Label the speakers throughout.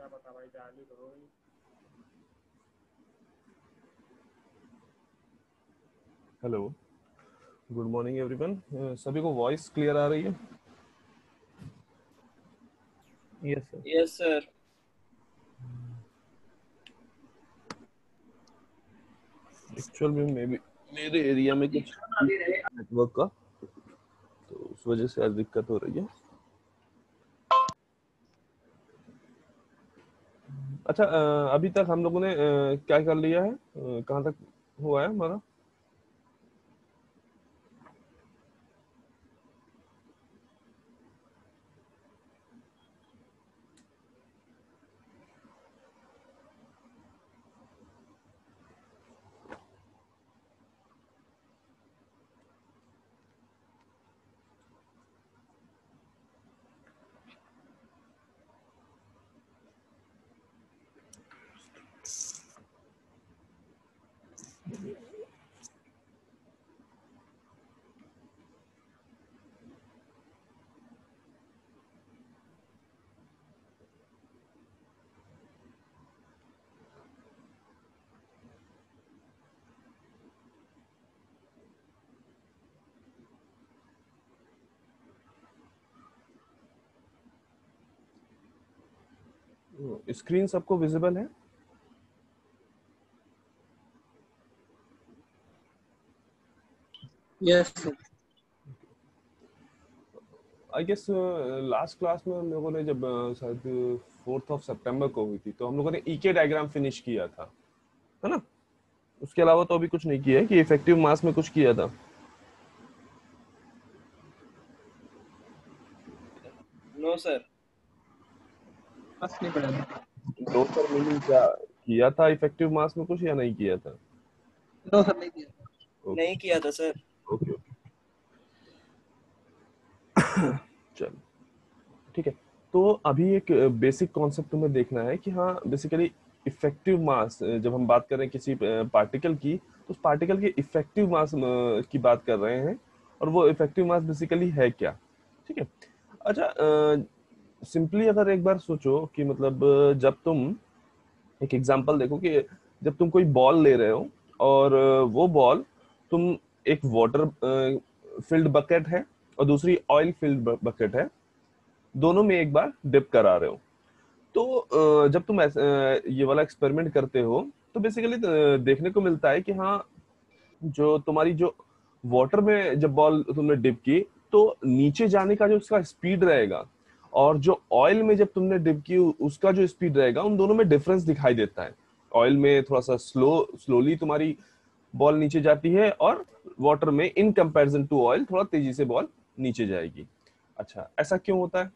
Speaker 1: क्या पता भाई जाली तो होगी।
Speaker 2: Hello, good morning everyone. सभी को वॉइस क्लियर आ रही है?
Speaker 3: Yes sir.
Speaker 4: Yes sir.
Speaker 2: Actual में मेरे एरिया में कुछ नेटवर्क का, तो उस वजह से आज दिक्कत हो रही है। अच्छा, अभी तक हम लोगों ने क्या कर लिया है, कहाँ तक हुआ है हमारा? स्क्रीन सबको विजिबल है?
Speaker 4: Yes sir.
Speaker 2: I guess last class में हम लोगों ने जब शायद 4 सितंबर को हुई थी, तो हम लोगों ने ईके डायग्राम फिनिश किया था, है ना? उसके अलावा तो अभी कुछ नहीं किया है कि इफेक्टिव मास में कुछ किया था।
Speaker 4: No sir.
Speaker 3: बस नहीं पड़ा था।
Speaker 2: नो सर मीनिंग क्या? किया था इफेक्टिव मास में कुछ या नहीं किया था?
Speaker 3: नो सर, नहीं किया।
Speaker 4: नहीं किया था सर।
Speaker 2: ओके, चलो ठीक है। तो अभी एक बेसिक कॉन्सेप्ट तुम्हें देखना है कि हाँ, बेसिकली इफेक्टिव मास, जब हम बात कर रहे हैं किसी पार्टिकल की, तो उस पार्टिकल के इफेक्टिव मास की बात कर रहे हैं, और वो इफेक्टिव मास बेसिकली है क्या। ठीक है। अच्छा, सिंपली अगर एक बार सोचो कि मतलब जब तुम एक एग्जांपल देखो कि जब तुम कोई बॉल ले रहे हो, और वो बॉल तुम एक वाटर फिल्ड बकेट है और दूसरी ऑयल फिल्ड बकेट है, दोनों में एक बार डिप करा रहे हो, तो जब तुम ये वाला एक्सपेरिमेंट करते हो, तो बेसिकली देखने को मिलता है कि हाँ, जो तुम्हारी जो वाटर में जब बॉल तुमने डिप की, तो नीचे जाने का जो उसका स्पीड रहेगा, और जो ऑयल में जब तुमने डिप की उसका जो स्पीड रहेगा, उन दोनों में डिफरेंस दिखाई देता है। ऑयल में थोड़ा सा स्लोली तुम्हारी बॉल नीचे जाती है, और वाटर में इन कंपैरिजन टू ऑयल थोड़ा तेजी से बॉल नीचे जाएगी। अच्छा, ऐसा क्यों होता है?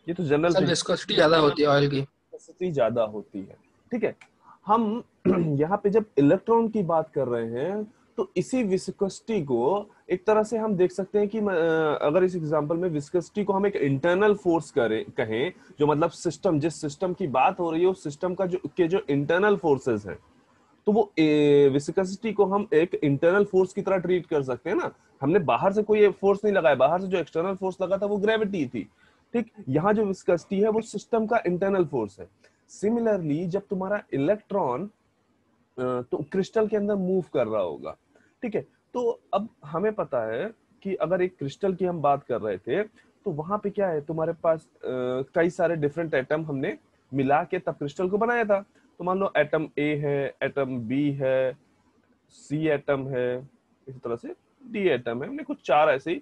Speaker 2: ये तो जनरल
Speaker 3: सर,
Speaker 2: थिंग,
Speaker 3: विस्कोसिटी ज्यादा होती है ऑयल की।
Speaker 2: कैपेसिटी ज्यादा होती है। ठीक है। हम यहाँ पे जब इलेक्ट्रॉन की बात कर रहे हैं, तो इसी विस्कोसिटी को एक तरह से हम देख सकते हैं कि अगर इस एग्जांपल में विस्कोसिटी को हम एक इंटरनल फोर्स कहें, जो मतलब सिस्टम, जिस सिस्टम की बात हो रही है उस सिस्टम का जो इंटरनल फोर्सेस हैं, तो वो विस्कोसिटी को हम एक इंटरनल फोर्स की तरह ट्रीट कर सकते हैं ना। हमने बाहर से कोई फोर्स नहीं लगाया, बाहर से जो एक्सटर्नल फोर्स लगा था वो ग्रेविटी थी। ठीक, यहाँ जो विस्कोसिटी है वो सिस्टम का इंटरनल फोर्स है। सिमिलरली जब तुम्हारा इलेक्ट्रॉन तो क्रिस्टल के अंदर मूव कर रहा होगा, ठीक है, तो अब हमें पता है कि अगर एक क्रिस्टल की हम बात कर रहे थे, तो वहां पे क्या है, तुम्हारे पास कई सारे डिफरेंट एटम हमने मिला के तब क्रिस्टल को बनाया था। तो मान लो एटम ए है, एटम बी है, सी एटम है, इसी तरह से डी एटम है, हमने कुछ 4 ऐसे ही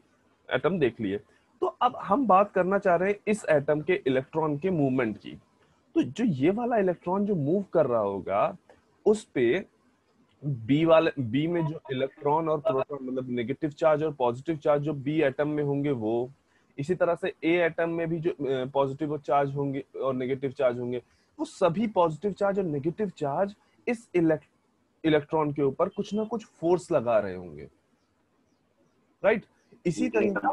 Speaker 2: एटम देख लिए। तो अब हम बात करना चाह रहे हैं इस एटम के इलेक्ट्रॉन के मूवमेंट की। तो जो ये वाला इलेक्ट्रॉन जो मूव कर रहा होगा, उस पे बी में जो इलेक्ट्रॉन और प्रोटॉन, मतलब नेगेटिव चार्ज और पॉजिटिव चार्ज जो बी एटम में होंगे वो, इसी तरह से ए एटम में भी जो पॉजिटिव चार्ज होंगे और नेगेटिव चार्ज होंगे, वो सभी पॉजिटिव चार्ज और नेगेटिव चार्ज इस इलेक्ट्रॉन के ऊपर कुछ ना कुछ फोर्स लगा रहे होंगे, राइट? इसी तरीके,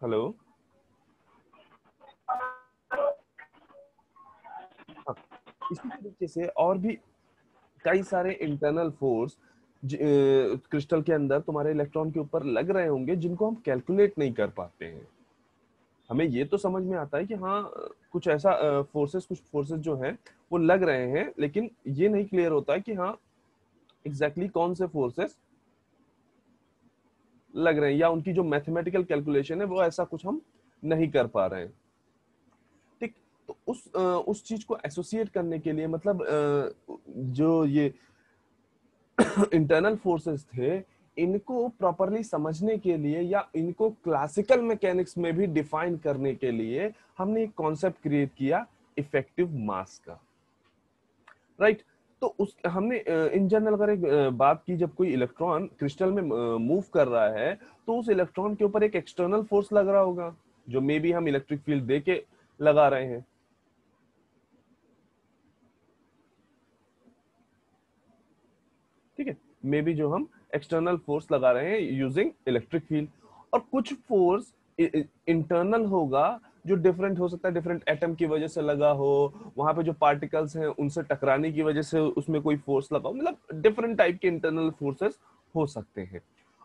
Speaker 2: हेलो, इसी तरीके से और भी कई सारे इंटरनल फोर्स क्रिस्टल के अंदर तुम्हारे इलेक्ट्रॉन के ऊपर लग रहे होंगे, जिनको हम कैलकुलेट नहीं कर पाते हैं, हमें ये तो समझ में आता है कि हाँ कुछ ऐसा कुछ फोर्सेस जो हैं वो लग रहे हैं, लेकिन ये नहीं क्लियर होता है कि हाँ एग्जैक्टली कौन से फोर्सेस लग रहे हैं, या उनकी जो मैथमेटिकल कैलकुलेशन है वो ऐसा कुछ हम नहीं कर पा रहे हैं। ठीक, तो उस चीज को एसोसिएट करने के लिए, मतलब जो ये इंटरनल फोर्सेस थे, इनको प्रॉपरली समझने के लिए या इनको क्लासिकल मैकेनिक्स में भी डिफाइन करने के लिए हमने एक कॉन्सेप्ट क्रिएट किया इफेक्टिव मास का, राइट। तो उस हमने इन जनरल अगर एक बात की, जब कोई इलेक्ट्रॉन क्रिस्टल में मूव कर रहा है तो उस इलेक्ट्रॉन के ऊपर एक एक्सटर्नल फोर्स लग रहा होगा, जो मे बी हम इलेक्ट्रिक फील्ड दे के लगा रहे हैं। ठीक है, मे बी जो हम एक्सटर्नल फोर्स लगा रहे हैं यूजिंग इलेक्ट्रिक फील्ड, और कुछ फोर्स इंटरनल होगा जो डिफरेंट हो सकता है, डिफरेंट एटम की वजह से लगा हो, वहां पे जो पार्टिकल्स हैं उनसे टकराने की वजह से उसमें कोई फोर्स लगा हो, मतलब डिफरेंट टाइप के इंटरनल फोर्सेस हो सकते हैं।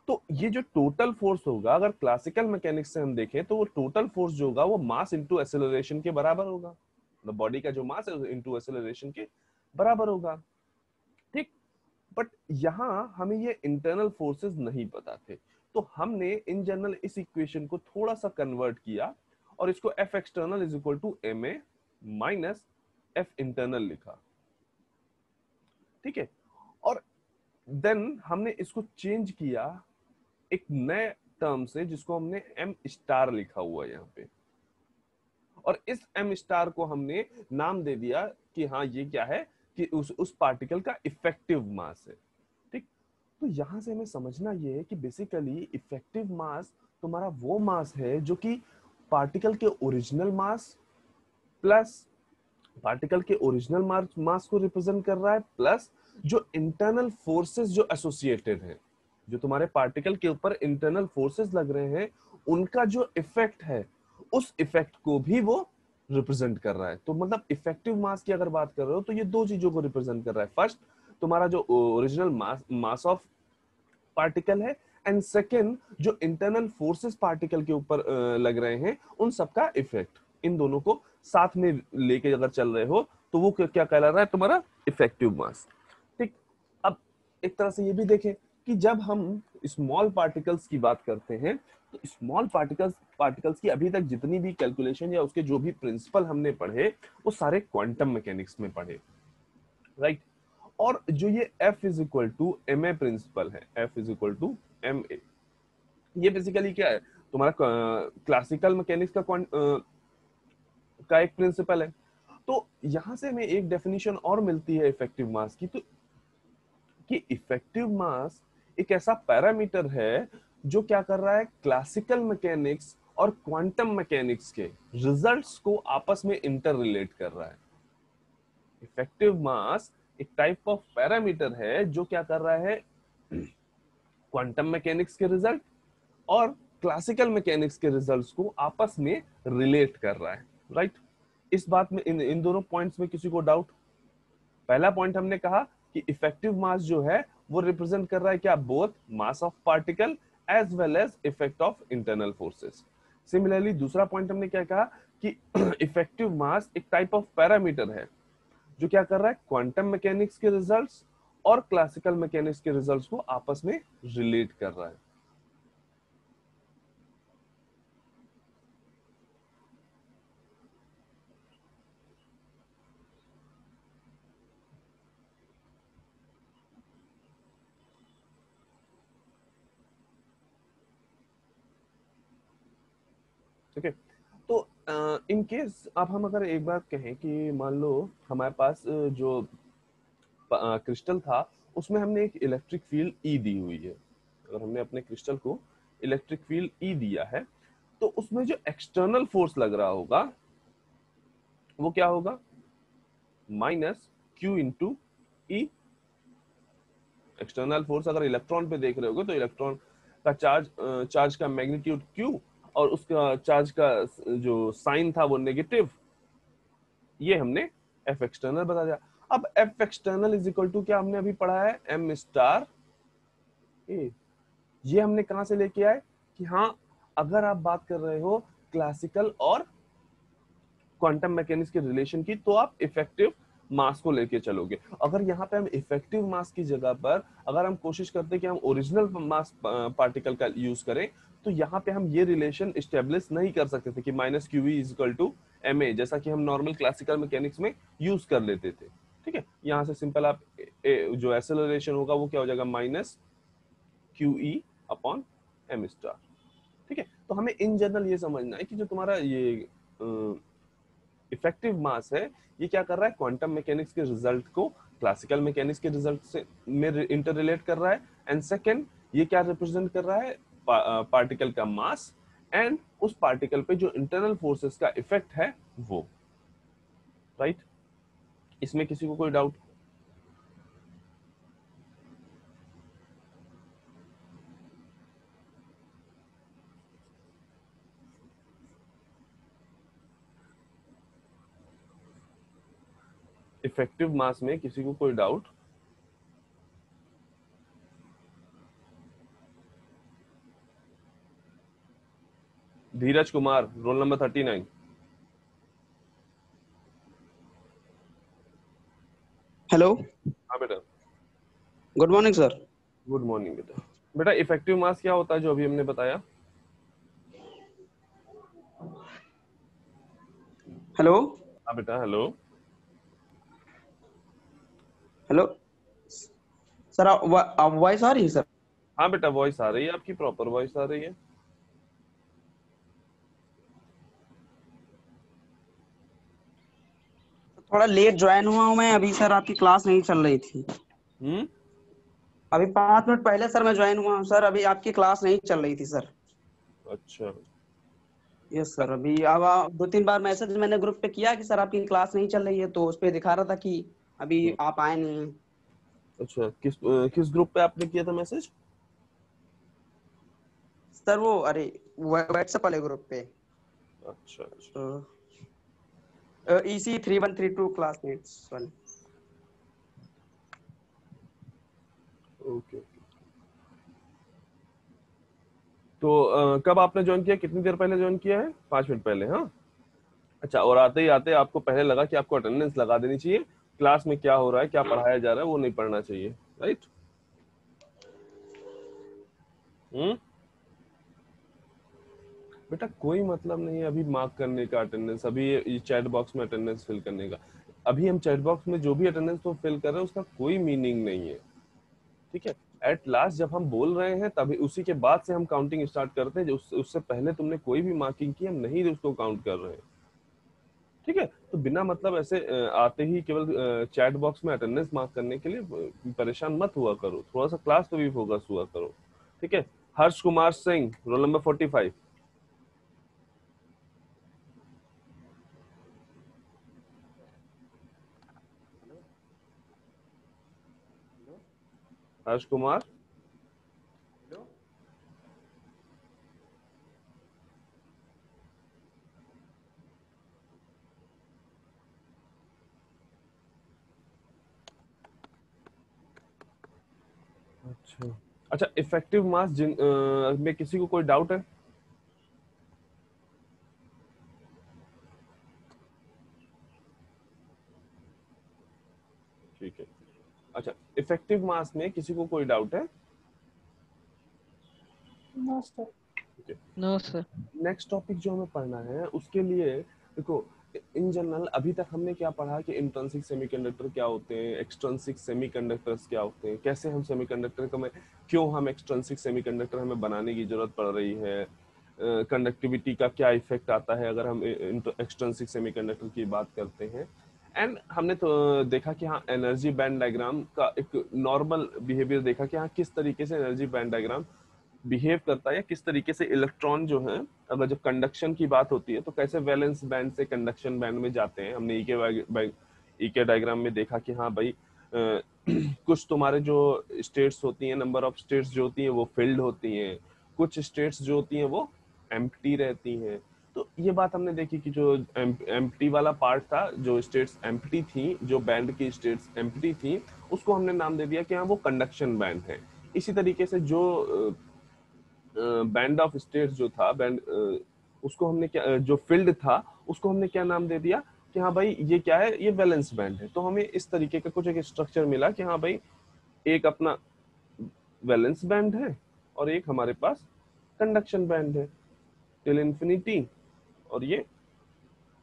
Speaker 2: तो ये जो टोटल फोर्स होगा, अगर क्लासिकल मैकेनिक्स से हम देखें तो वो टोटल फोर्स जो होगा वो मास इनटू एक्सेलरेशन के बराबर होगा, मतलब बॉडी का जो मास है इनटू एक्सेलरेशन के बराबर होगा। ठीक, बट यहाँ हमें ये इंटरनल फोर्सेस नहीं पता थे, तो हमने इन जनरल इस इक्वेशन को थोड़ा सा कन्वर्ट किया और इसको F external is equal to M A minus F internal लिखा। ठीक है, और देन हमने इसको चेंज किया एक नए टर्म से जिसको हमने एम स्टार लिखा हुआ है यहाँ पे, और इस एम स्टार को हमने नाम दे दिया कि हाँ ये क्या है, कि उस पार्टिकल का इफेक्टिव मास है। ठीक, तो यहां से हमें समझना ये है कि बेसिकली इफेक्टिव मास तुम्हारा वो मास है जो कि पार्टिकल के ओरिजिनल मास प्लस पार्टिकल के ओरिजिनल मास को रिप्रेजेंट कर रहा है, प्लस जो इंटरनल फोर्सेस जो एसोसिएटेड है, जो तुम्हारे पार्टिकल के ऊपर इंटरनल फोर्सेस लग रहे हैं, उनका जो इफेक्ट है उस इफेक्ट को भी वो रिप्रेजेंट कर रहा है। तो मतलब इफेक्टिव मास की अगर बात कर रहे हो तो ये दो चीजों को रिप्रेजेंट कर रहा है। फर्स्ट, तुम्हारा जो ओरिजिनल मास ऑफ पार्टिकल है, एंड सेकेंड जो इंटरनल फोर्सेस पार्टिकल के ऊपर लग रहे हैं उन सबका इफेक्ट। इन दोनों को साथ में लेके अगर चल रहे हो तो वो क्या कहला रहा है, तुम्हारा इफेक्टिव मास। ठीक, अब एक तरह से ये भी देखें कि जब हम स्मॉल पार्टिकल्स की बात करते हैं तो स्मॉल पार्टिकल्स की अभी तक जितनी भी कैलकुलेशन या उसके जो भी प्रिंसिपल हमने पढ़े वो सारे क्वांटम मैकेनिक्स में पढ़े, राइट। और जो ये F is equal to M A principal है, F is equal to M A, ये बेसिकली क्या है, तुम्हारा क्लासिकल मैकेनिक्स का एक प्रिंसिपल है। तो यहां से हमें एक डेफिनेशन और मिलती है इफेक्टिव मास की, तो कि इफेक्टिव मास एक ऐसा पैरामीटर है जो क्या कर रहा है, क्लासिकल मैकेनिक्स और क्वांटम मैकेनिक्स के रिजल्ट्स को आपस में इंटर रिलेट कर रहा है। इफेक्टिव मास एक टाइप ऑफ पैरामीटर है जो क्या कर रहा है, क्वांटम मैकेनिक्स के रिजल्ट और क्लासिकल मैकेनिक्स के रिजल्ट्स को आपस में रिलेट कर रहा है, राइट। इस बात में इन दोनों पॉइंट्स में किसी को डाउट? पहला पॉइंट हमने कहा कि इफेक्टिव मास जो है वो रिप्रेजेंट कर रहा है क्या, both mass of particle as well as effect of internal forces. Similarly दूसरा पॉइंट हमने क्या कहा कि इफेक्टिव मास एक टाइप ऑफ पैरामीटर है जो क्या कर रहा है, क्वांटम मैकेनिक्स के रिजल्ट्स और क्लासिकल मैकेनिक्स के रिजल्ट्स को आपस में रिलेट कर रहा है। ठीक है, तो इन केस अब हम अगर एक बात कहें कि मान लो हमारे पास जो क्रिस्टल था उसमें हमने एक इलेक्ट्रिक फील्ड ई दी हुई है, अगर हमने अपने क्रिस्टल को इलेक्ट्रिक फील्ड ई दिया है तो उसमें जो एक्सटर्नल फोर्स लग रहा होगा वो क्या होगा, माइनस क्यू इंटू ई। एक्सटर्नल फोर्स अगर इलेक्ट्रॉन पे देख रहे होगे तो इलेक्ट्रॉन का चार्ज का मैग्नीट्यूड क्यू और उसका चार्ज का जो साइन था वो नेगेटिव, ये हमने एफ एक्सटर्नल बता दिया। अब F external is equal to क्या हमने अभी पढ़ा है, एम स्टार ए। ये हमने कहां से लेके आए कि हाँ, अगर आप बात कर रहे हो क्लासिकल और क्वांटम मैकेनिक्स के रिलेशन की, तो आप इफेक्टिव मास को लेके चलोगे। अगर यहाँ पे हम इफेक्टिव मास की जगह पर अगर हम कोशिश करते हैं कि हम ओरिजिनल मास पार्टिकल का यूज करें, तो यहाँ पे हम ये रिलेशन स्टेब्लिश नहीं कर सकते थे कि minus Q is equal to M A, जैसा कि हम नॉर्मल क्लासिकल मैकेनिक्स में यूज कर लेते थे। ठीक है, यहाँ से सिंपल आप जो एक्सेलरेशन होगा वो क्या हो जाएगा, minus Q E upon M star. ठीक है, तो हमें इन जनरल ये समझना है कि जो तुम्हारा ये इफेक्टिव मास है, ये क्या कर रहा है, क्वांटम मैकेनिक्स के रिजल्ट को क्लासिकल मैकेनिक्स के रिजल्ट से में इंटर रिलेट कर रहा है। एंड सेकंड, ये क्या रिप्रेजेंट कर रहा है, पार्टिकल का मास एंड उस पार्टिकल पे जो इंटरनल फोर्सेस का इफेक्ट है वो। राइट, इसमें किसी को कोई डाउट? इफेक्टिव मास में किसी को कोई डाउट? धीरज कुमार, रोल नंबर 39।
Speaker 1: हेलो,
Speaker 2: हाँ बेटा,
Speaker 1: good morning sir.
Speaker 2: Good morning बेटा। बेटा इफेक्टिव मास क्या होता है जो अभी हमने बताया?
Speaker 1: हेलो
Speaker 2: हाँ बेटा, हेलो
Speaker 1: हेलो सर, वॉइस आ रही है सर?
Speaker 2: हाँ बेटा, वॉइस आ रही है, आपकी प्रॉपर वॉइस आ रही है।
Speaker 1: थोड़ा लेट ज्वाइन हुआ हूँ मैं अभी सर, आपकी क्लास नहीं चल रही थी। अभी 5 मिनट पहले सर मैं ज्वाइन हुआ हूँ सर, अभी आपकी क्लास नहीं चल रही थी सर।
Speaker 2: अच्छा,
Speaker 1: यस सर, अभी अब 2-3 बार मैसेज मैंने ग्रुप पे किया कि सर आपकी क्लास नहीं चल रही है, तो उस पे दिखा रहा था कि अभी आप आए नहीं हैं।
Speaker 2: अच्छा, किस ग्रुप पे आपने किया था मैसेज?
Speaker 1: सर वो अरे व्हाट्सएप वाले ग्रुप पे।
Speaker 2: अच्छा अच्छा,
Speaker 1: EC 3132 क्लासमेट्स वाले।
Speaker 2: ओके। तो कब आपने ज्वाइन किया, कितनी देर पहले ज्वाइन किया है? 5 मिनट पहले। हाँ, अच्छा, और आते ही आते आपको पहले लगा कि आपको अटेंडेंस लगा देनी चाहिए, क्लास में क्या हो रहा है, क्या पढ़ाया जा रहा है वो नहीं पढ़ना चाहिए। राइट? बेटा कोई मतलब नहीं है अभी मार्क करने का अटेंडेंस, अभी ये चैट बॉक्स में अटेंडेंस फिल करने का। अभी हम चैट बॉक्स में जो भी अटेंडेंस तो फिल कर रहे हैं उसका कोई मीनिंग नहीं है। ठीक है, एट लास्ट जब हम बोल रहे हैं तभी उसी के बाद से हम काउंटिंग स्टार्ट करते हैं। उससे पहले तुमने कोई भी मार्किंग की, हम नहीं उसको काउंट कर रहे हैं। ठीक है, तो बिना मतलब ऐसे आते ही केवल चैट बॉक्स में अटेंडेंस मार्क करने के लिए परेशान मत हुआ करो, थोड़ा सा क्लास पे भी फोकस हुआ करो। ठीक है, हर्ष कुमार सिंह, रोल नंबर 45। हर्ष कुमार, अच्छा अच्छा, इफेक्टिव मास में किसी को कोई डाउट है? ठीक है, अच्छा, इफेक्टिव मास में किसी को कोई डाउट है?
Speaker 3: No sir. No sir.
Speaker 2: Next topic जो हमें पढ़ना है उसके लिए देखो, इन जनरल अभी तक हमने क्या पढ़ा कि इंट्रिंसिक सेमीकंडक्टर क्या होते हैं, एक्सट्रिंसिक सेमीकंडक्टर्स क्या होते हैं, कैसे हम सेमीकंडक्टर को, क्यों हम एक्सट्रिंसिक सेमीकंडक्टर हमें बनाने की जरूरत पड़ रही है, कंडक्टिविटी का क्या इफेक्ट आता है अगर हम एक्सट्रिंसिक सेमीकंडक्टर की बात करते हैं। एंड हमने तो देखा कि हाँ एनर्जी बैंड डायग्राम का एक नॉर्मल बिहेवियर देखा कि हाँ किस तरीके से एनर्जी बैंड डायग्राम बिहेव करता है, या किस तरीके से इलेक्ट्रॉन जो है अगर जब कंडक्शन की बात होती है तो कैसे वैलेंस बैंड से कंडक्शन बैंड में जाते हैं। हमने ईके डायग्राम में देखा कि हाँ भाई कुछ तुम्हारे जो स्टेट्स होती हैं, नंबर ऑफ स्टेट्स जो होती हैं वो फिल्ड होती हैं, कुछ स्टेट्स जो होती हैं वो एम्प्टी रहती हैं। तो ये बात हमने देखी कि जो एम्प्टी वाला पार्ट था, जो स्टेट्स एम्प्टी थी, जो बैंड की स्टेट्स एम्प्टी थी, उसको हमने नाम दे दिया कि हाँ वो कंडक्शन बैंड है। इसी तरीके से जो बैंड ऑफ स्टेट्स जो था, बैंड उसको हमने क्या, जो फील्ड था उसको हमने क्या नाम दे दिया कि हाँ भाई ये क्या है, ये वैलेंस बैंड है। तो हमें इस तरीके का कुछ एक स्ट्रक्चर मिला कि हाँ भाई एक अपना वैलेंस बैंड है और एक हमारे पास कंडक्शन बैंड है टिल इंफिनिटी, और ये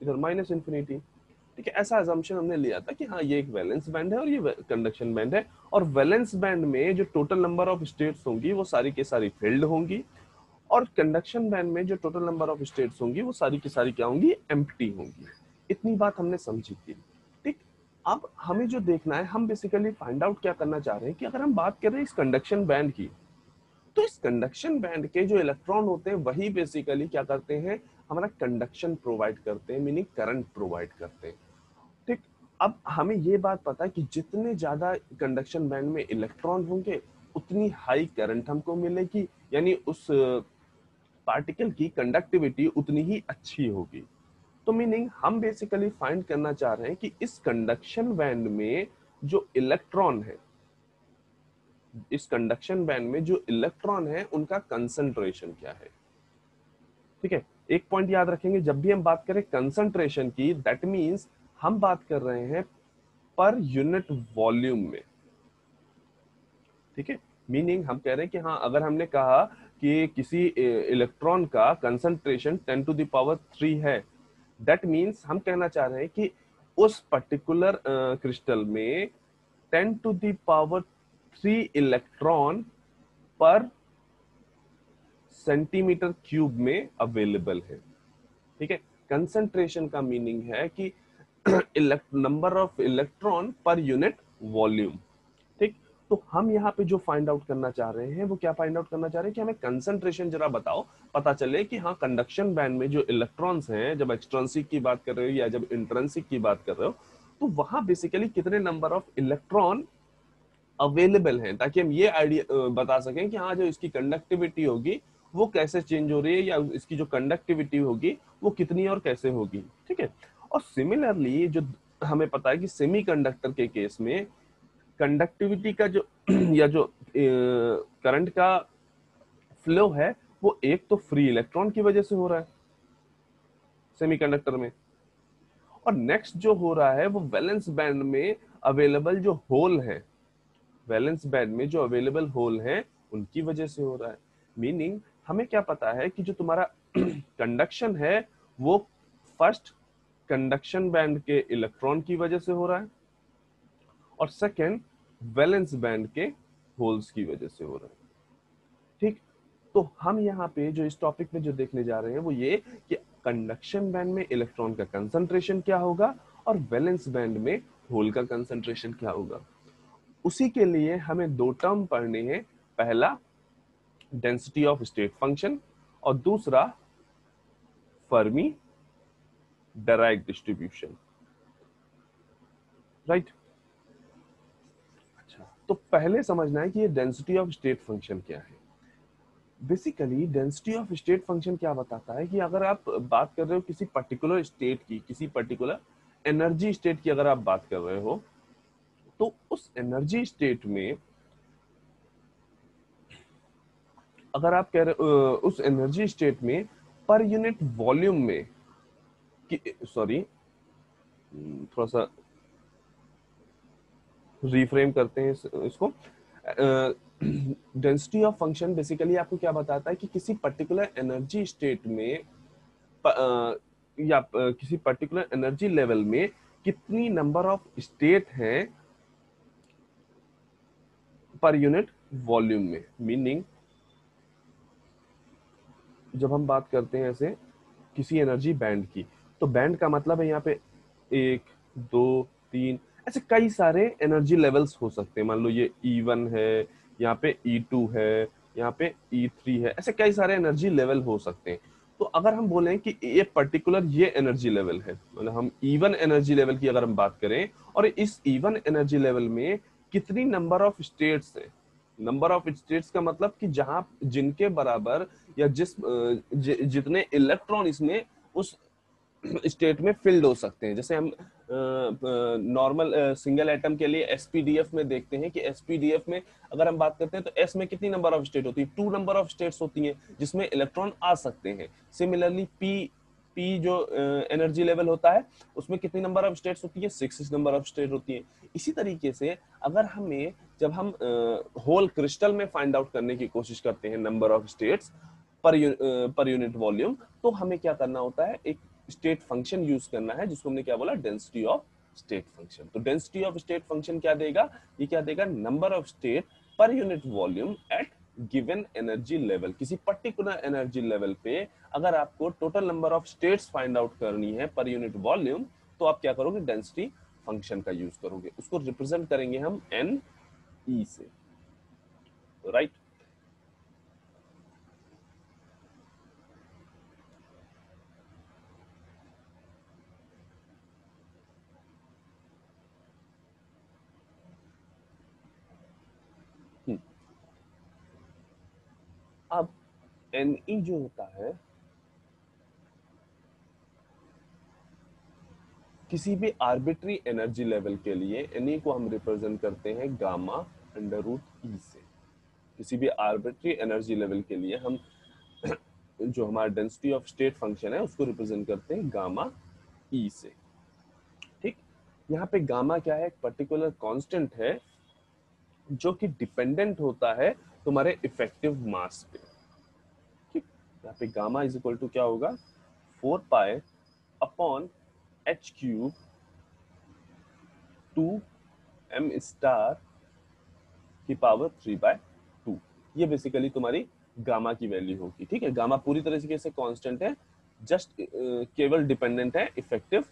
Speaker 2: इधर माइनस इंफिनिटी। ठीक है, ऐसा अजम्पशन हमने लिया था कि हाँ ये एक वैलेंस बैंड है और ये कंडक्शन बैंड है, और वैलेंस बैंड में जो टोटल नंबर ऑफ स्टेट्स होंगी वो सारी की सारी फील्ड होंगी, और कंडक्शन बैंड में जो टोटल नंबर ऑफ स्टेट्स होंगी वो सारी की सारी क्या होंगी, एम्प्टी होंगी। इतनी बात हमने समझी थी। ठीक, अब हमें जो देखना है, हम बेसिकली फाइंड आउट क्या करना चाह रहे हैं कि अगर हम बात कर रहे हैं इस कंडक्शन बैंड की, तो इस कंडक्शन बैंड के जो इलेक्ट्रॉन होते हैं वही बेसिकली क्या करते हैं, हमारा कंडक्शन प्रोवाइड करते हैं, मीनिंग करंट प्रोवाइड करते हैं। ठीक, अब हमें ये बात पता है कि जितने ज्यादा कंडक्शन बैंड में इलेक्ट्रॉन होंगे उतनी हाई करंट हमको मिलेगी, यानी उस पार्टिकल की कंडक्टिविटी उतनी ही अच्छी होगी। तो मीनिंग हम बेसिकली फाइंड करना चाह रहे हैं कि इस कंडक्शन बैंड में जो इलेक्ट्रॉन है, इस कंडक्शन बैंड में जो इलेक्ट्रॉन है उनका कंसंट्रेशन क्या है। ठीक है, एक पॉइंट याद रखेंगे, जब भी हम बात करें कंसंट्रेशन की, दैट मींस हम बात कर रहे हैं पर यूनिट वॉल्यूम में। ठीक है, मीनिंग हम कह रहे हैं कि हाँ अगर हमने कहा कि किसी इलेक्ट्रॉन का कंसंट्रेशन 10 टू द पावर 3 है, दैट मींस हम कहना चाह रहे हैं कि उस पर्टिकुलर क्रिस्टल में 10 टू द पावर 3 इलेक्ट्रॉन पर सेंटीमीटर क्यूब में अवेलेबल है। ठीक है, कंसंट्रेशन का मीनिंग है कि नंबर ऑफ इलेक्ट्रॉन पर यूनिट वॉल्यूम। ठीक, तो हम यहाँ पे जो फाइंड आउट करना चाह रहे हैं वो क्या फाइंड आउट करना चाह रहे हैं कि हमें कंसंट्रेशन जरा बताओ, पता चले कि हाँ कंडक्शन बैंड में जो इलेक्ट्रॉन्स हैं, जब एक्सट्रिंसिक की बात कर रहे हो या जब इंट्रिंसिक की बात कर रहे हो, तो वहां बेसिकली कितने नंबर ऑफ इलेक्ट्रॉन अवेलेबल हैं, ताकि हम ये आइडिया बता सकें कि हाँ जो इसकी कंडक्टिविटी होगी वो कैसे चेंज हो रही है, या इसकी जो कंडक्टिविटी होगी वो कितनी और कैसे होगी। ठीक है, और सिमिलरली जो हमें पता है कि सेमीकंडक्टर के केस में कंडक्टिविटी का जो या जो करंट का फ्लो है वो एक तो फ्री इलेक्ट्रॉन की वजह से हो रहा है सेमीकंडक्टर में, और नेक्स्ट जो हो रहा है वो वैलेंस बैंड में अवेलेबल जो होल है, वैलेंस बैंड में जो अवेलेबल होल हैं उनकी वजह से हो रहा है। मीनिंग हमें क्या पता है कि जो तुम्हारा कंडक्शन है वो फर्स्ट कंडक्शन बैंड के इलेक्ट्रॉन की वजह से हो रहा है, और सेकंड वैलेंस बैंड के होल्स की वजह से हो रहा है। ठीक, तो हम यहाँ पे जो इस टॉपिक में जो देखने जा रहे हैं वो ये कि कंडक्शन बैंड में इलेक्ट्रॉन का कंसंट्रेशन क्या होगा और वैलेंस बैंड में होल का कंसंट्रेशन क्या होगा। उसी के लिए हमें दो टर्म पढ़ने हैं, पहला डेंसिटी ऑफ स्टेट फंक्शन और दूसरा फर्मी डायराक डिस्ट्रीब्यूशन। राइट, अच्छा तो पहले समझना है कि ये डेंसिटी ऑफ स्टेट फंक्शन क्या है। Basically density of state function क्या बताता है कि अगर आप बात कर रहे हो किसी पर्टिकुलर स्टेट की, किसी पर्टिकुलर एनर्जी स्टेट की अगर आप बात कर रहे हो, तो उस एनर्जी स्टेट में अगर आप कह रहे उस एनर्जी स्टेट में पर यूनिट वॉल्यूम में, सॉरी थोड़ा सा रिफ्रेम करते हैं इसको। डेंसिटी ऑफ फंक्शन बेसिकली आपको क्या बताता है कि किसी पर्टिकुलर एनर्जी स्टेट में या किसी पर्टिकुलर एनर्जी लेवल में कितनी नंबर ऑफ स्टेट हैं पर यूनिट वॉल्यूम में। मीनिंग जब हम बात करते हैं ऐसे किसी एनर्जी बैंड की, तो बैंड का मतलब है यहाँ पे 1 2 3 ऐसे कई सारे एनर्जी लेवल्स हो सकते हैं। मान लो ये E1 है, यहाँ पे E2 है, यहाँ पे E3 है, ऐसे कई सारे एनर्जी लेवल हो सकते हैं। तो अगर हम बोलें कि ये पर्टिकुलर ये एनर्जी लेवल है, मतलब हम E1 एनर्जी लेवल की अगर हम बात करें और इस E1 एनर्जी लेवल में कितनी नंबर ऑफ स्टेट्स है, नंबर ऑफ स्टेट्स का मतलब कि जहां जिनके बराबर या जितने इलेक्ट्रॉन इसमें उस स्टेट में फिल्ड हो सकते हैं। जैसे हम नॉर्मल सिंगल एटम के लिए एसपीडीएफ में देखते हैं कि एसपीडीएफ में अगर हम बात करते हैं तो एस में कितनी नंबर ऑफ स्टेट होती है, 2 नंबर ऑफ स्टेट्स होती हैं जिसमें इलेक्ट्रॉन आ सकते हैं। सिमिलरली पी जो एनर्जी लेवल होता है उसमें कितनी नंबर ऑफ स्टेट्स होती है, 6 नंबर ऑफ स्टेट होती है। इसी तरीके से अगर हमें जब हम होल क्रिस्टल में फाइंड आउट करने की कोशिश करते हैं नंबर ऑफ स्टेट्स पर यूनिट वॉल्यूम, तो हमें क्या करना होता है, एक स्टेट फंक्शन यूज करना है जिसको हमने क्या बोला, डेंसिटी ऑफ स्टेट फंक्शन। तो डेंसिटी ऑफ स्टेट फंक्शन क्या देगा, ये क्या देगा, number of state per unit volume at given energy level. किसी पर्टिकुलर एनर्जी लेवल पे अगर आपको total number of states find out करनी है पर यूनिट वॉल्यूम, तो आप क्या करोगे, डेंसिटी फंक्शन का यूज करोगे। उसको रिप्रेजेंट करेंगे हम एन ई से, राइट। अब NE जो होता है, किसी भी आर्बिट्री एनर्जी लेवल के लिए NE को हम रिप्रेजेंट करते हैं गामा अंडर रूट ई से। किसी भी आर्बिट्री एनर्जी लेवल के लिए हम जो हमारा डेंसिटी ऑफ स्टेट फंक्शन है उसको रिप्रेजेंट करते हैं गामा ई से, ठीक। यहाँ पे गामा क्या है, एक पर्टिकुलर कांस्टेंट है जो कि डिपेंडेंट होता है तुम्हारे इफेक्टिव मास पे, ठीक। यहाँ पे गामा इज इक्वल टू क्या होगा, 4 pi upon h cube 2 m star की पावर 3/2। ये बेसिकली तुम्हारी गामा की वैल्यू होगी, ठीक है। गामा पूरी तरीके से कांस्टेंट है, जस्ट केवल डिपेंडेंट है इफेक्टिव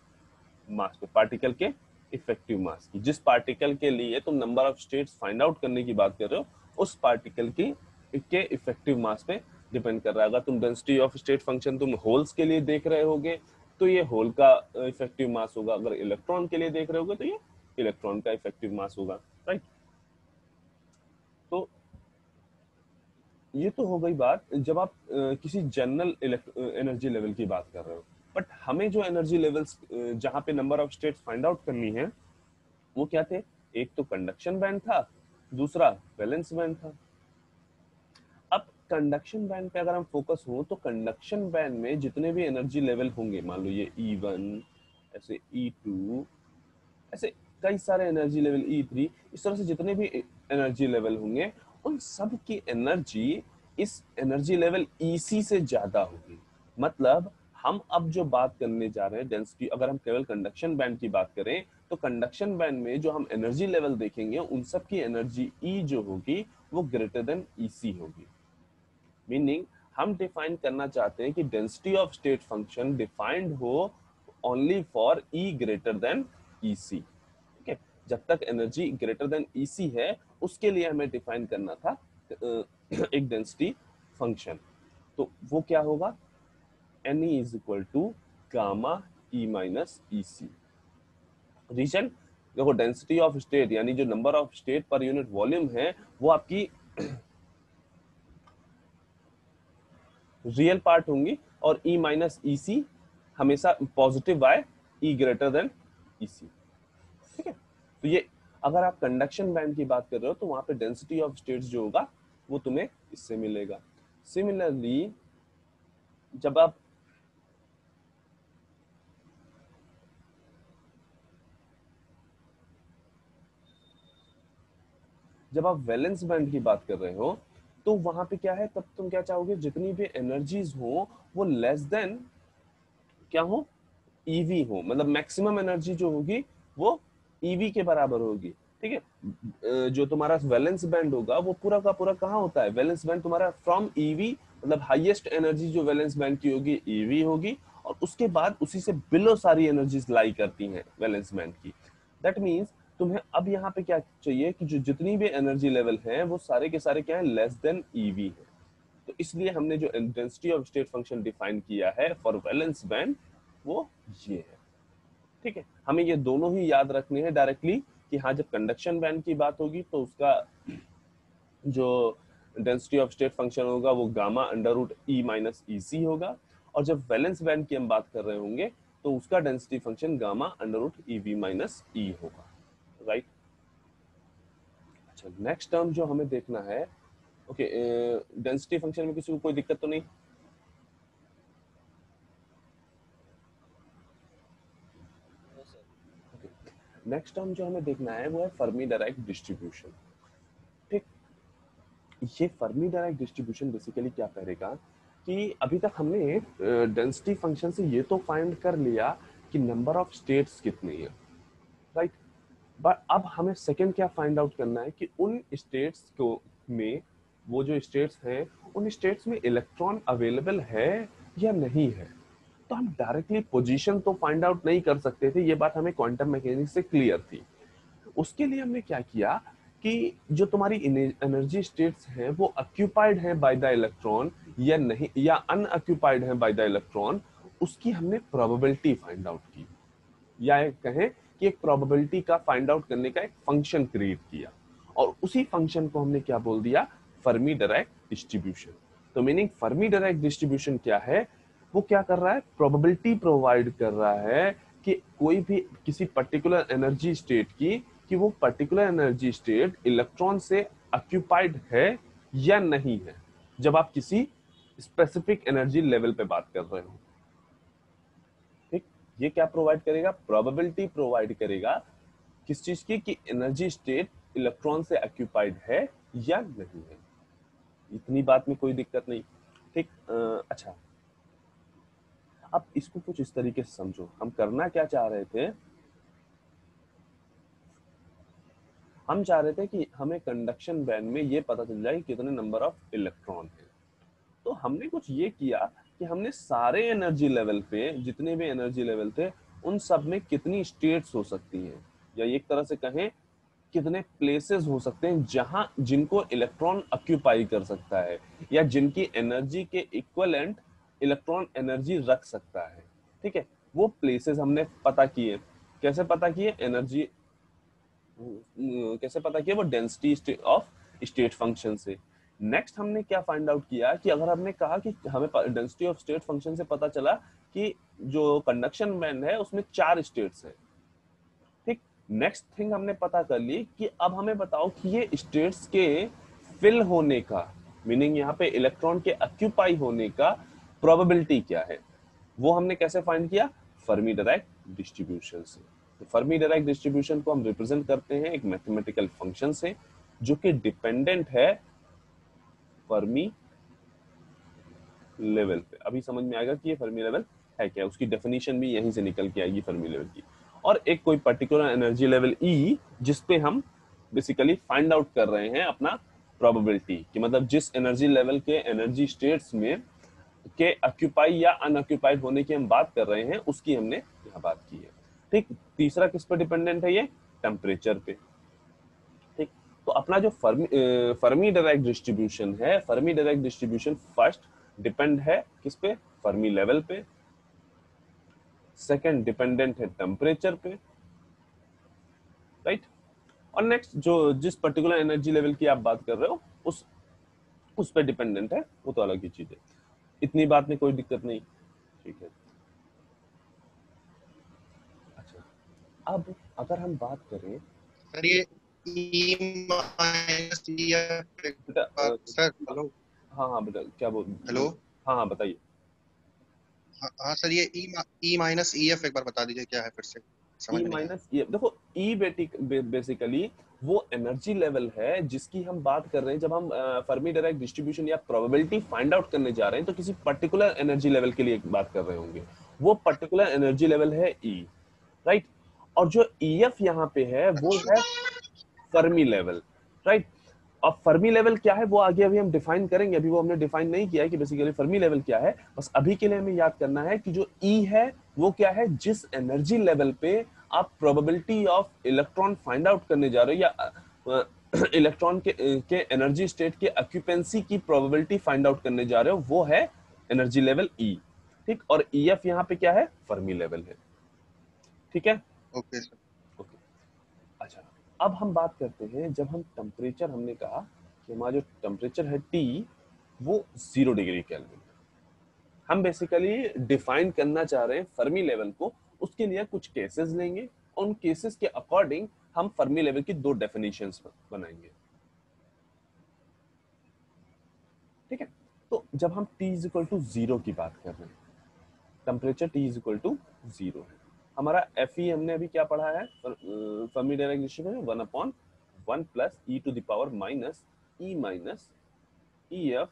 Speaker 2: मास पे, पार्टिकल के इफेक्टिव मास की। जिस पार्टिकल के लिए तुम number of states find out करने की बात कर रहे हो उस पार्टिकल की के इफेक्टिव मास पे डिपेंड कर रहा है। अगर तुम डेंसिटी ऑफ स्टेट फंक्शन तुम होल्स के लिए देख रहे होगे तो ये होल का इफेक्टिव मास होगा, अगर इलेक्ट्रॉन के लिए देख रहे होगे तो ये इलेक्ट्रॉन का इफेक्टिव मास होगा, राइट। तो ये तो हो गई बात जब आप किसी जनरल एनर्जी लेवल की बात कर रहे हो। बट हमें जो एनर्जी लेवल्स जहां पे number of states find out करनी है वो क्या थे, एक तो कंडक्शन बैंड था, दूसरा वैलेंस बैंड था। अब कंडक्शन बैंड पे अगर हम फोकस हो तो कंडक्शन बैंड में जितने भी एनर्जी लेवल होंगे, मान लो ये E1, ऐसे E2, ऐसे कई सारे एनर्जी लेवल E3, इस तरह से जितने भी एनर्जी लेवल होंगे उन सब की एनर्जी इस एनर्जी लेवल EC से ज्यादा होगी। मतलब हम अब जो बात करने जा रहे हैं डेंसिटी, अगर हम केवल कंडक्शन बैंड की बात करें तो कंडक्शन बैंड में जो हम एनर्जी लेवल देखेंगे उन सब की एनर्जी E जो होगी वो ग्रेटर देन EC होगी। मीनिंग हम डिफाइन करना चाहते हैं कि density of state function defined हो only for E greater than EC, ठीक है। जब तक एनर्जी ग्रेटर देन EC है उसके लिए हमें डिफाइन करना था एक डेंसिटी फंक्शन। तो वो क्या होगा, NE is equal to gamma E minus EC। Reason देखो, डेंसिटी ऑफ स्टेट यानी जो number of state per unit volume है वो आपकी रियल पार्ट होंगी और E माइनस EC हमेशा positive by E greater than EC, ठीक है। तो ये अगर आप कंडक्शन बैंड की बात कर रहे हो तो वहां पे डेंसिटी ऑफ स्टेट्स जो होगा वो तुम्हें इससे मिलेगा। सिमिलरली जब आप वैलेंस बैंड की बात कर रहे हो तो वहां पे क्या है, तब तुम क्या चाहोगे, जितनी भी एनर्जीज हो वो लेस देन क्या हो, EV हो। मतलब मैक्सिमम एनर्जी जो होगी वो EV के बराबर होगी, ठीक है। जो तुम्हारा वैलेंस बैंड होगा वो पूरा का पूरा कहाँ होता है, वैलेंस बैंड तुम्हारा फ्रॉम EV, मतलब हाईएस्ट एनर्जी जो वैलेंस बैंड की होगी EV होगी, और उसके बाद उसी से बिलो सारी एनर्जीज लाई करती हैं वैलेंस बैंड की। दैट मीन्स तुम्हें अब यहाँ पे क्या चाहिए कि जो जितनी भी एनर्जी लेवल है वो सारे के सारे क्या है, लेस देन EV है। तो इसलिए हमने जो density of state function define किया है फॉर वैलेंस बैंड वो ये है, ठीक है। हमें ये दोनों ही याद रखने हैं डायरेक्टली कि हाँ, जब कंडक्शन बैंड की बात होगी तो उसका जो डेंसिटी ऑफ स्टेट फंक्शन होगा वो gamma under root E minus EC होगा, और जब वैलेंस बैंड की हम बात कर रहे होंगे तो उसका density function gamma under root EV minus E होगा, राइट। अच्छा, नेक्स्ट टर्म जो हमें देखना है, ओके, डेंसिटी फंक्शन में किसी को कोई दिक्कत तो नहीं?
Speaker 4: No sir.
Speaker 2: नेक्स्ट टर्म जो हमें देखना है वो है फर्मी डायराक डिस्ट्रीब्यूशन। ठीक, ये फर्मी डायराक डिस्ट्रीब्यूशन बेसिकली क्या करेगा कि अभी तक हमने डेंसिटी फंक्शन से ये तो फाइंड कर लिया कि नंबर ऑफ स्टेट्स कितनी है, राइट। बट अब हमें सेकंड क्या फाइंड आउट करना है कि उन स्टेट्स को में, वो जो स्टेट्स हैं उन स्टेट्स में इलेक्ट्रॉन अवेलेबल है या नहीं है। तो हम डायरेक्टली पोजीशन तो फाइंड आउट नहीं कर सकते थे, ये बात हमें क्वांटम मैकेनिक्स से क्लियर थी। उसके लिए हमने क्या किया कि जो तुम्हारी एनर्जी स्टेट्स हैं वो ऑक्यूपाइड हैं बाय द इलेक्ट्रॉन या नहीं, या अनऑक्यूपाइड हैं बाय द इलेक्ट्रॉन, उसकी हमने प्रोबेबिलिटी फाइंड आउट की, या एक कहें कि एक प्रोबेबिलिटी का फाइंड आउट करने का एक फंक्शन क्रिएट किया, और उसी फंक्शन को हमने क्या बोल दिया, फर्मी डायराक डिस्ट्रीब्यूशन। तो मीनिंग फर्मी डायराक डिस्ट्रीब्यूशन क्या है, वो क्या कर रहा है, प्रोबेबिलिटी प्रोवाइड कर रहा है कि कोई भी किसी पर्टिकुलर एनर्जी स्टेट की, कि वो पर्टिकुलर एनर्जी स्टेट इलेक्ट्रॉन से ऑक्यूपाइड है या नहीं है, जब आप किसी स्पेसिफिक एनर्जी लेवल पे बात कर रहे हो। ठीक, ये क्या प्रोवाइड करेगा, प्रोबेबिलिटी प्रोवाइड करेगा किस चीज की, कि एनर्जी स्टेट इलेक्ट्रॉन से ऑक्यूपाइड है या नहीं है। इतनी बात में कोई दिक्कत नहीं। ठीक, अच्छा, अब इसको कुछ इस तरीके से समझो, हम करना क्या चाह रहे थे, हम चाह रहे थे कि हमें कंडक्शन बैंड में ये पता चल जाए कि कितने नंबर ऑफ इलेक्ट्रॉन है। तो हमने कुछ ये किया कि हमने सारे एनर्जी लेवल पे, जितने भी एनर्जी लेवल थे, उन सब में कितनी स्टेट्स हो सकती हैं, या एक तरह से कहें कितने प्लेसेस हो सकते हैं जहां जिनको इलेक्ट्रॉन ऑक्यूपाई कर सकता है, या जिनकी एनर्जी के इक्विवेलेंट इलेक्ट्रॉन एनर्जी रख सकता है। ठीक है, वो प्लेसेस हमने पता किए। कैसे पता किए, एनर्जी कैसे पता किया, वो डेंसिटी ऑफ स्टेट फंक्शन से। नेक्स्ट हमने क्या फाइंड आउट किया कि अगर हमने कहा कि हमें डेंसिटी ऑफ स्टेट फंक्शन से पता चला कि जो कंडक्शन बैंड है उसमें 4 स्टेट्स है। ठीक, नेक्स्ट थिंग हमने पता कर ली कि अब हमें बताओ कि ये स्टेट्स के फिल होने का, मीनिंग यहाँ पे इलेक्ट्रॉन के ऑक्यूपाई होने का प्रोबेबिलिटी क्या है। वो हमने कैसे फाइंड किया, फर्मी डायराक डिस्ट्रीब्यूशन से। तो फर्मी डायराक डिस्ट्रीब्यूशन को हम रिप्रेजेंट करते हैं एक मैथमेटिकल फंक्शन से, जो कि डिपेंडेंट है फर्मी लेवल पे। अभी समझ में आएगा कि ये फर्मी लेवल है क्या, उसकी डेफिनेशन भी यहीं से निकल के आएगी फर्मी लेवल की। और एक कोई पर्टिकुलर एनर्जी लेवल E, जिसपे हम बेसिकली फाइंड आउट कर रहे हैं अपना प्रोबेबिलिटी, कि मतलब जिस एनर्जी लेवल के एनर्जी स्टेट्स में के ऑक्यूपाई या अनऑक्यूपाइड होने की हम बात कर रहे हैं, उसकी हमने यहाँ बात की है। ठीक, तीसरा किस पे डिपेंडेंट है, ये टेम्परेचर पे। ठीक, तो अपना जो फर्मी डायराक डिस्ट्रीब्यूशन है, Fermi Dirac distribution first depend है किस पे, फर्मी लेवल पे। सेकंड डिपेंडेंट है टेम्परेचर पे, राइट। और नेक्स्ट जो जिस पर्टिकुलर एनर्जी लेवल की आप बात कर रहे हो उस पे डिपेंडेंट है, वो तो अलग ही चीज है। इतनी बात में कोई दिक्कत नहीं, ठीक है। अच्छा, अब अगर हम बात करें
Speaker 5: सर, ये ई माइनस
Speaker 2: बेटा,
Speaker 5: सर, हेलो।
Speaker 2: हाँ हाँ बेटा, क्या बोल,
Speaker 5: हेलो।
Speaker 2: हाँ हाँ बताइए।
Speaker 5: हाँ सर, ये ई माइनस ई एफ एक बार बता दीजिए क्या है, फिर से समझ
Speaker 2: ई
Speaker 5: में नहीं आया।
Speaker 2: माइनस ई, देखो ई बेसिकली वो एनर्जी लेवल है जिसकी हम बात कर रहे हैं जब हम फर्मी डायराक डिस्ट्रीब्यूशन या प्रोबेबिलिटी फाइंड आउट करने जा रहे हैं, तो किसी पर्टिकुलर एनर्जी लेवल के लिए बात कर रहे होंगे। वो पर्टिकुलर एनर्जी लेवल है ई, राइट। और जो ई एफ यहाँ पे है वो है फर्मी लेवल, राइट। अब फर्मी लेवल क्या है वो आगे अभी हम डिफाइन करेंगे, अभी वो हमने डिफाइन नहीं किया है कि बेसिकली फर्मी लेवल क्या है। बस अभी के लिए हमें याद करना है कि जो ई है वो क्या है, जिस एनर्जी लेवल पे आप probability of electron find out करने जा रहे हो, या इलेक्ट्रॉन के एनर्जी स्टेट के ऑक्यूपेंसी की प्रोबेबिलिटी फाइंड आउट करने जा रहे हो, वो है एनर्जी लेवल ई। ठीक, और ई एफ यहाँ पे क्या है, फर्मी लेवल है। ठीक है,
Speaker 5: ओके सर।
Speaker 2: ओके। अच्छा, अब हम बात करते हैं, जब हम टेम्परेचर, हमने कहा कि हमारा जो टेम्परेचर है T वो 0 डिग्री केल्विन हम बेसिकली डिफाइन करना चाह रहे हैं फर्मी लेवल को, उसके लिए कुछ केसेस लेंगे, उन केसेस के अकॉर्डिंग हम फर्मी लेवल की दो डेफिनेशंस बनाएंगे। ठीक है, तो जब हम T इज इक्वल टू 0 की बात कर रहे हैं, temperature T is equal to 0 है, हमारा FE हमने अभी क्या पढ़ा है, Fermi Dirac distribution 1/1 plus e to the power minus e minus EF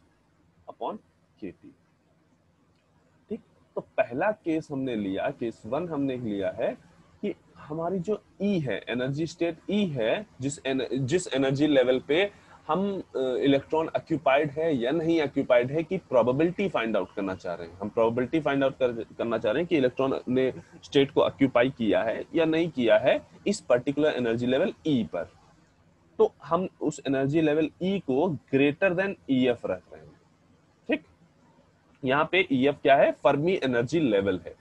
Speaker 2: upon KT। ठीक, तो पहला केस हमने लिया, केस 1 हमने लिया है कि हमारी जो E है, एनर्जी स्टेट E है, जिस एनर्जी लेवल पे हम इलेक्ट्रॉन ऑक्यूपाइड है या नहीं ऑक्यूपाइड है की प्रोबेबिलिटी फाइंड आउट करना चाह रहे हैं। हम प्रोबेबिलिटी फाइंड आउट करना चाह रहे हैं कि इलेक्ट्रॉन ने स्टेट को ऑक्यूपाई किया है या नहीं किया है इस पर्टिकुलर एनर्जी लेवल E पर। तो हम उस एनर्जी लेवल E को ग्रेटर देन EF रख रहे हैं। ठीक, यहाँ पे EF क्या है, फर्मी एनर्जी लेवल है।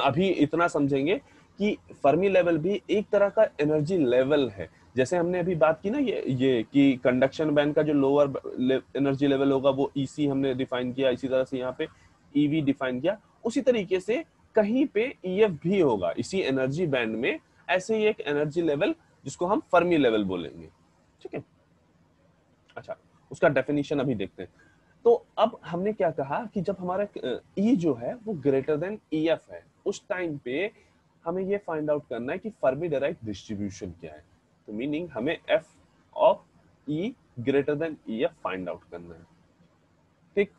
Speaker 2: अभी इतना समझेंगे कि फर्मी लेवल भी एक तरह का एनर्जी लेवल है। जैसे हमने अभी बात की ना ये कि कंडक्शन बैंड का जो लोअर एनर्जी लेवल होगा वो EC हमने डिफाइन किया, इसी तरह से यहाँ पे EV डिफाइन किया, उसी तरीके से कहीं पे EF भी होगा इसी एनर्जी बैंड में, ऐसे ही एक एनर्जी लेवल जिसको हम फर्मी लेवल बोलेंगे। ठीक है, अच्छा, उसका डेफिनेशन अभी देखते हैं। तो अब हमने क्या कहा कि जब हमारा E जो है वो ग्रेटर देन EF है, उस टाइम पे हमें ये फाइंड आउट करना है कि फर्मी डायरेक्ट डिस्ट्रीब्यूशन क्या है। तो मीनिंग हमें F of E greater then EF find out करना है। ठीक,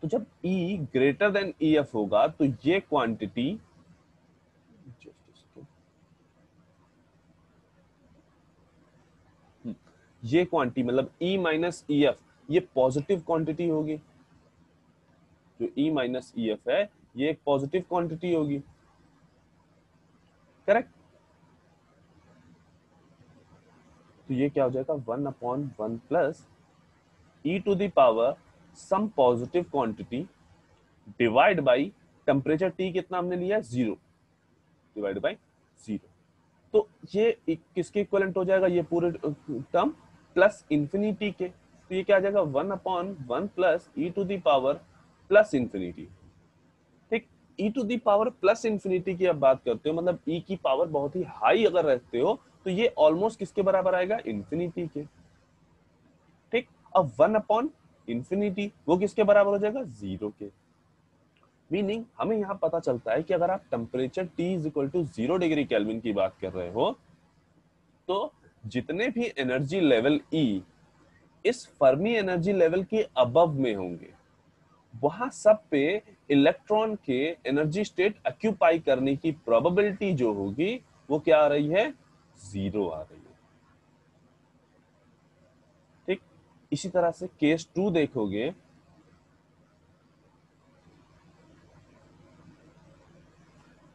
Speaker 2: तो जब E ग्रेटर देन EF होगा तो ये क्वांटिटी, ये क्वांटिटी मतलब E माइनस EF, ये पॉजिटिव क्वांटिटी होगी। जो E माइनस EF है ये एक पॉजिटिव क्वांटिटी होगी, करेक्ट। तो ये क्या हो जाएगा, 1/1 plus E to the power some positive quantity divide by temperature T कितना हमने लिया, 0, डिवाइड बाई 0। तो ये किसके इक्विवेलेंट हो जाएगा, ये पूरे टर्म प्लस इंफिनिटी के। तो ये क्या आ जाएगा, 1/1 plus E to the power plus infinity. ठीक, E to the power plus infinity की अब बात करते हो, मतलब E की पावर बहुत ही हाई अगर रखते हो तो ये ऑलमोस्ट किसके बराबर आएगा, इंफिनिटी के। ठीक, अब 1/इंफिनिटी वो किसके बराबर हो जाएगा, 0 के। मीनिंग हमें यहाँ पता चलता है कि अगर आप temperature T is equal to 0 degree Kelvin की बात कर रहे हो तो जितने भी एनर्जी लेवल E इस फर्मी एनर्जी लेवल के अबव में होंगे, वहां सब पे इलेक्ट्रॉन के एनर्जी स्टेट ऑक्यूपाई करने की प्रोबेबिलिटी जो होगी वो क्या आ रही है, 0 आ रही है। ठीक, इसी तरह से केस 2 देखोगे,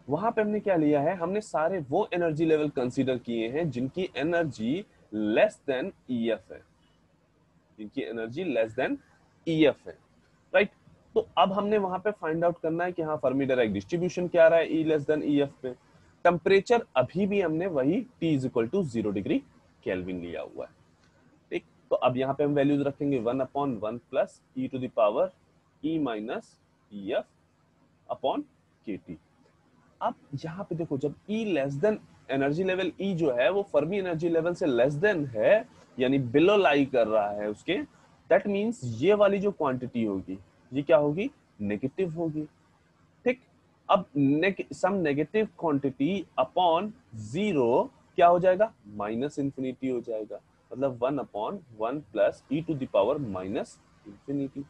Speaker 2: वहां पे हमने क्या लिया है, हमने सारे वो एनर्जी लेवल कंसीडर किए हैं जिनकी एनर्जी लेस देन EF है, जिनकी एनर्जी लेस देन EF है, राइट। तो अब हमने वहां पे फाइंड आउट करना है कि हाँ फर्मी डायरेक्ट डिस्ट्रीब्यूशन क्या रहा है E लेस देन EF पे। टेम्परेचर अभी भी हमने वही T is equal to 0 degree Kelvin लिया हुआ है। ठीक, तो अब यहाँ पे हम वैल्यूज रखेंगे 1/1 plus E to the power E minus EF upon KT। अब यहाँ पे देखो, जब E less than energy level E जो है वो फर्मी एनर्जी लेवल से लेस देन है, यानी बिलो लाई कर रहा है उसके, दैट मींस ये वाली जो क्वांटिटी होगी ये क्या होगी, नेगेटिव होगी। ठीक, अब सम नेगेटिव क्वांटिटी अपॉन 0 क्या हो जाएगा, माइनस इंफिनिटी हो जाएगा, मतलब 1/1 plus E to the power minus infinity.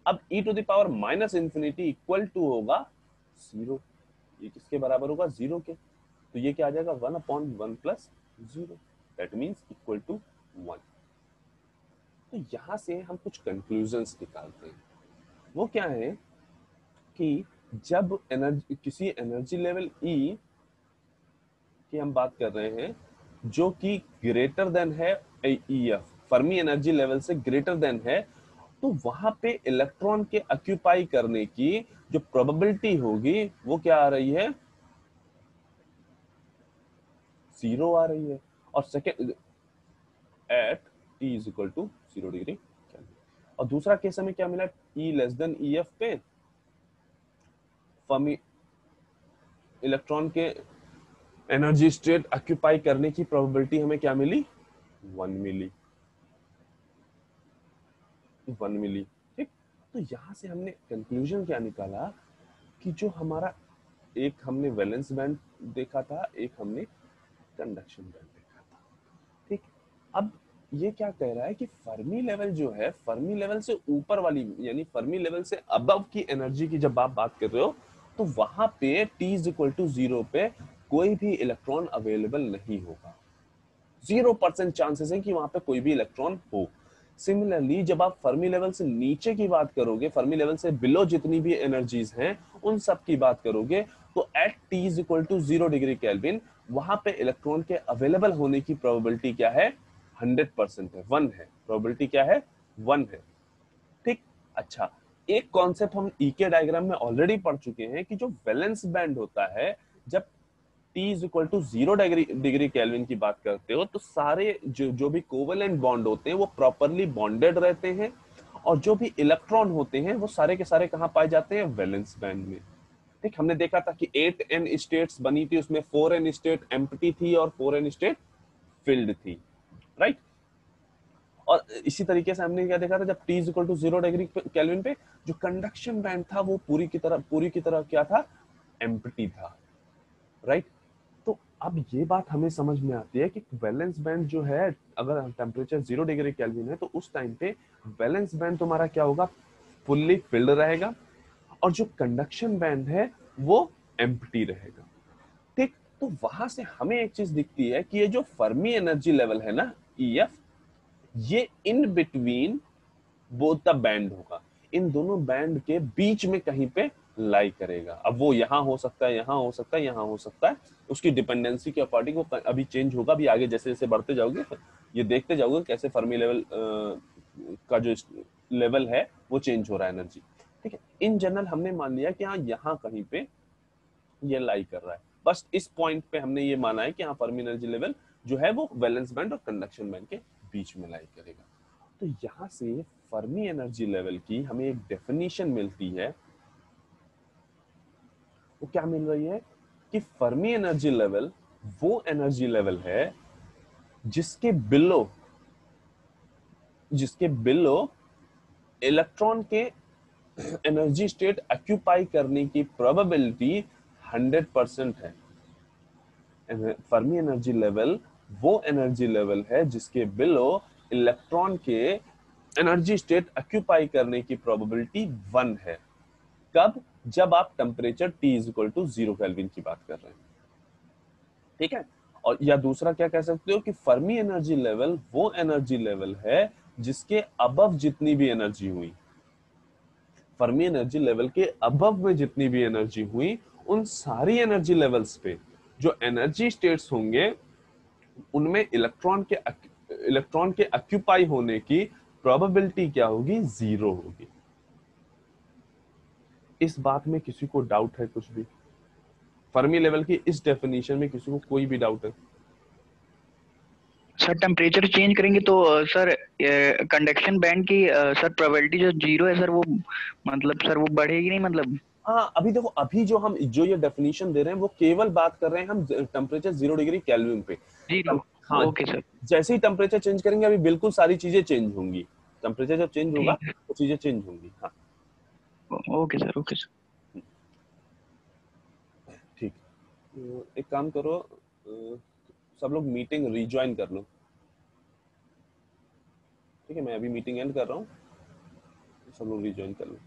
Speaker 2: अब E to the power minus infinity equal to होगा 0, ये किसके बराबर होगा, 0 के। तो ये क्या आ जाएगा, 1/1 plus 0, that means equal to 1। तो यहां से हम कुछ कंक्लूजन्स निकालते हैं। वो क्या है कि जब एनर्जी किसी एनर्जी लेवल E की हम बात कर रहे हैं जो कि ग्रेटर देन है EF, फर्मी एनर्जी लेवल से ग्रेटर देन है, तो वहां पे इलेक्ट्रॉन के ऑक्यूपाई करने की जो प्रोबेबिलिटी होगी वो क्या आ रही है, 0 आ रही है। और second at T is equal to 0 degree. और दूसरा केस हमें क्या मिला, E लेस देन EF पे फर्मी इलेक्ट्रॉन के एनर्जी स्टेट ऑक्यूपाई करने की प्रोबेबिलिटी हमें क्या मिली, 1 मिली, 1 मिली। ठीक, तो यहां से हमने कंक्लूजन क्या निकाला कि जो हमारा एक हमने वैलेंस बैंड देखा था, एक हमने कंडक्शन बैंड देखा था। ठीक, अब ये क्या कह रहा है कि फर्मी लेवल जो है, फर्मी लेवल से ऊपर वाली यानी फर्मी लेवल से अबव की एनर्जी की जब आप बात कर रहे हो तो वहां पे T इज इक्वल टू 0 पे कोई भी इलेक्ट्रॉन अवेलेबल नहीं होगा, 0% चांसेस है कि वहां पे कोई भी इलेक्ट्रॉन हो। सिमिलरली जब आप फर्मी लेवल से नीचे की बात करोगे, फर्मी लेवल से बिलो जितनी भी एनर्जीज हैं उन सब की बात करोगे, तो at T is equal to 0 degree Kelvin वहां पे इलेक्ट्रॉन के अवेलेबल होने की प्रोबेबिलिटी क्या है, 100% है, 1 है, प्रोबेबिलिटी क्या है, 1 है। ठीक, अच्छा, एक कॉन्सेप्ट हम के डायग्राम में ऑलरेडी पढ़ चुके हैं कि जो वैलेंस बैंड होता है, जब T is equal to 0 degree Kelvin की बात करते हो तो सारे जो भी कोवेलेंट बॉन्ड होते हैं वो प्रॉपरली बॉन्डेड रहते हैं, और जो भी इलेक्ट्रॉन होते हैं वो सारे के सारे कहां पाए जाते हैं, वैलेंस बैंड में। ठीक, हमने देखा था कि 8n स्टेट्स बनी थी, उसमें 4n स्टेट एम्प्टी थी और 4n स्टेट फिल्ड थी, राइट। और इसी तरीके से हमने क्या देखा था, जब T is equal to 0 degree Kelvin पे जो कंडक्शन बैंड था वो पूरी की तरह क्या था, एम्प्टी था, राइट। तो अब ये बात हमें समझ में आती है कि वैलेंस बैंड जो है, अगर टेम्परेचर 0 डिग्री केल्विन है तो उस टाइम पे वैलेंस बैंड तुम्हारा क्या होगा, फुल्ली फिल्ड रहेगा, और जो कंडक्शन बैंड है वो एम्प्टी रहेगा। ठीक, तो वहां से हमें एक चीज दिखती है कि ये जो फर्मी एनर्जी लेवल है ना, EF, ये in between both the band होगा, इन दोनों बैंड के बीच में कहीं पे लाई करेगा। अब वो यहां हो सकता है, यहां हो सकता है, यहां हो सकता है, उसकी डिपेंडेंसी के अकॉर्डिंग वो अभी चेंज होगा। अभी आगे जैसे जैसे बढ़ते जाओगे ये देखते जाओगे कैसे फर्मी लेवल का जो लेवल है वो चेंज हो रहा है एनर्जी। ठीक है, इन जनरल हमने मान लिया कि हाँ यहाँ कहीं पे ये लाई कर रहा है, बस इस पॉइंट पे हमने ये माना है कि हाँ फर्मी एनर्जी लेवल जो है वो वैलेंस बैंड और कंडक्शन बैंड के बीच में लाई करेगा। तो यहां से फर्मी एनर्जी लेवल की हमें एक डेफिनेशन मिलती है, वो क्या मिल रही है कि फर्मी एनर्जी लेवल वो एनर्जी लेवल है जिसके बिलो इलेक्ट्रॉन के एनर्जी स्टेट ऑक्यूपाई करने की प्रोबेबिलिटी 100% है। फर्मी एनर्जी लेवल वो एनर्जी लेवल है जिसके बिलो इलेक्ट्रॉन के एनर्जी स्टेट ऑक्यूपाई करने की प्रोबेबिलिटी 1 है। कब, जब आप temperature T is equal to 0 Kelvin की बात कर रहे हैं। ठीक है, और या दूसरा क्या कह सकते हो कि फर्मी एनर्जी लेवल वो एनर्जी लेवल है जिसके अबव जितनी भी एनर्जी हुई, फर्मी एनर्जी लेवल के अबव में जितनी भी एनर्जी हुई, उन सारी एनर्जी लेवल्स पे जो एनर्जी स्टेट्स होंगे उनमें इलेक्ट्रॉन के ऑक्यूपाई होने की प्रोबेबिलिटी क्या होगी, 0 होगी। इस बात में किसी को डाउट है कुछ भी? फर्मी लेवल की इस डेफिनेशन में किसी को कोई भी डाउट है?
Speaker 6: सर टेम्परेचर चेंज करेंगे तो सर कंडक्शन बैंड की सर प्रोबेबिलिटी जो 0 है सर वो मतलब सर वो बढ़ेगी नहीं मतलब?
Speaker 2: हाँ, अभी देखो, अभी जो ये डेफिनेशन दे रहे हैं वो केवल बात कर रहे हैं हम टेम्परेचर 0 डिग्री केल्विन पे।
Speaker 6: 0,
Speaker 2: हाँ,
Speaker 6: ओके सर,
Speaker 2: जैसे ही टेम्परेचर चेंज करेंगे अभी बिल्कुल सारी चीजें चेंज होंगी। टेम्परेचर जब चेंज होगा
Speaker 6: ठीक है,
Speaker 2: तो चीजें चेंज होंगी। हाँ
Speaker 6: ओके सर, ओके सर।
Speaker 2: ठीक, एक काम करो, सब लोग मीटिंग रिज्वाइन कर लो। ठीक है, मैं अभी मीटिंग एंड कर रहा हूँ, सब लोग रिज्वाइन कर लो।